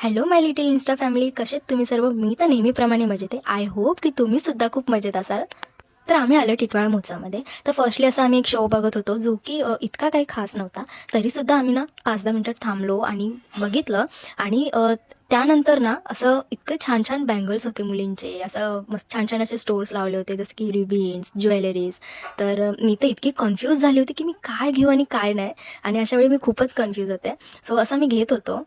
Hello माय little Insta family, कसे आहेत तुम्ही सर्व? मी तर नेहमीप्रमाणे मजेत आहे. आय होप की तुम्ही सुद्धा खूप मजेत असाल. तर आम्ही आलो टिटवाळा महोत्सवामध्ये. तर फर्स्टली असा आम्ही एक शो बघत होतो, जो की इतका काही खास नव्हता. तरीसुद्धा आम्ही ना 5-10 मिनिटं थांबलो आणि बघितलं. आणि त्यानंतर ना असं इतके छान छान बँगल्स होते मुलींचे, असं मस्त छान छान असे स्टोर्स लावले होते, जसं की रिबिन्स, ज्वेलरीज. तर मी तर इतकी कन्फ्यूज झाली होती की मी काय घेऊ आणि काय नाही. आणि अशा वेळी मी खूपच कन्फ्यूज होते. सो असं मी घेत होतो.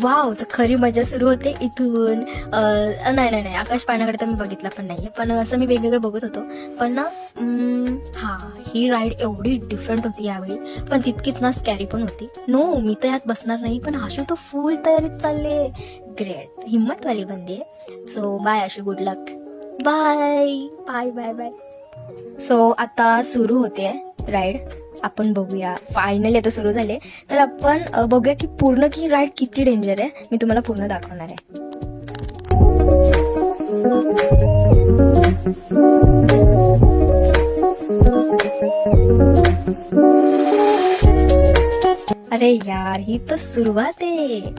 वाव! तर खरी मजा सुरू होते इथून. नाही, नाही, नाही. आकाश पाळण्याकडे तर मी बघितला पण नाहीये. पण असं मी वेगवेगळं बघत होतो. पण ना हां, ही राईड एवढी डिफरंट होती यावेळी, पण तितकीच ना स्कॅरी पण होती. नो, मी तर यात बसणार नाही. पण आशू तर फुल तयारीत चालले. ग्रेट. हिम्मतवाली बंदी आहे. So bye Ashu, good luck. Bye. Bye, bye, bye. So आता सुरू होते राईड. आपण बघूया. फायनली आता सुरू झाले. तर आपण बघूया की पूर्ण की राईड किती डेंजर आहे. मी तुम्हाला पूर्ण दाखवणार आहे. अरे यार, ही तर सुरुवात आहे.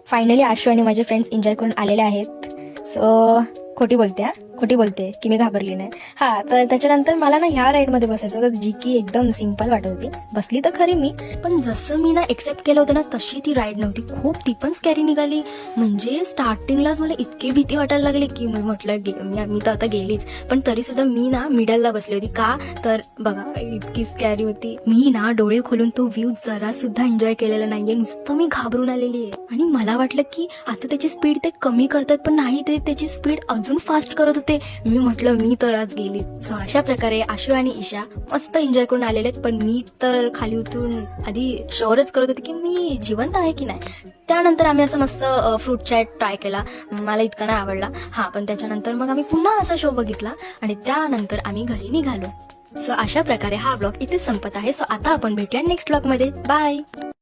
फायनली आशू आणि माझे फ्रेंड्स एन्जॉय करून आलेले आहेत. सो खोटी बोलते की मी घाबरली नाही. हा, तर त्याच्यानंतर मला ना ह्या राईडमध्ये बसायचं होतं, जी की एकदम सिम्पल वाटत होती. बसली तर खरी मी, पण जसं मी ना एक्सेप्ट केलं होतं ना, तशी ती राईड नव्हती. खूप ती पण स्कॅरी निघाली. म्हणजे स्टार्टिंगलाच मला इतकी भीती वाटायला लागली की मी म्हटलं मी तर आता गेलीच. पण तरी सुद्धा मी ना मिडलला बसली होती. का तर बघा, इतकी स्कॅरी होती. मी ना डोळे खोलून तो व्ह्यू जरा सुद्धा एन्जॉय केलेला नाहीये. नुसतं मी घाबरून आलेली आहे. आणि मला वाटलं की आता त्याची स्पीड ते कमी करतात, पण नाही, ते त्याची स्पीड अजून फास्ट करत होते. मी म्हटलं मी तर आज गेली. सो अशा प्रकारे आशू आणि ईशा मस्त एन्जॉय करून आलेले आहेत. पण मी तर खाली उतरून आधी शोरच करत होते की मी जिवंत आहे की नाही. त्यानंतर आम्ही असं मस्त फ्रूट चॅट ट्राय केला. मला इतका नाही आवडला. हा, पण त्याच्यानंतर मग आम्ही पुन्हा असा शो बघितला आणि त्यानंतर आम्ही घरी निघालो. सो अशा प्रकारे हा ब्लॉग इथेच संपत आहे. सो आता आपण भेटूया नेक्स्ट ब्लॉग मध्ये. बाय.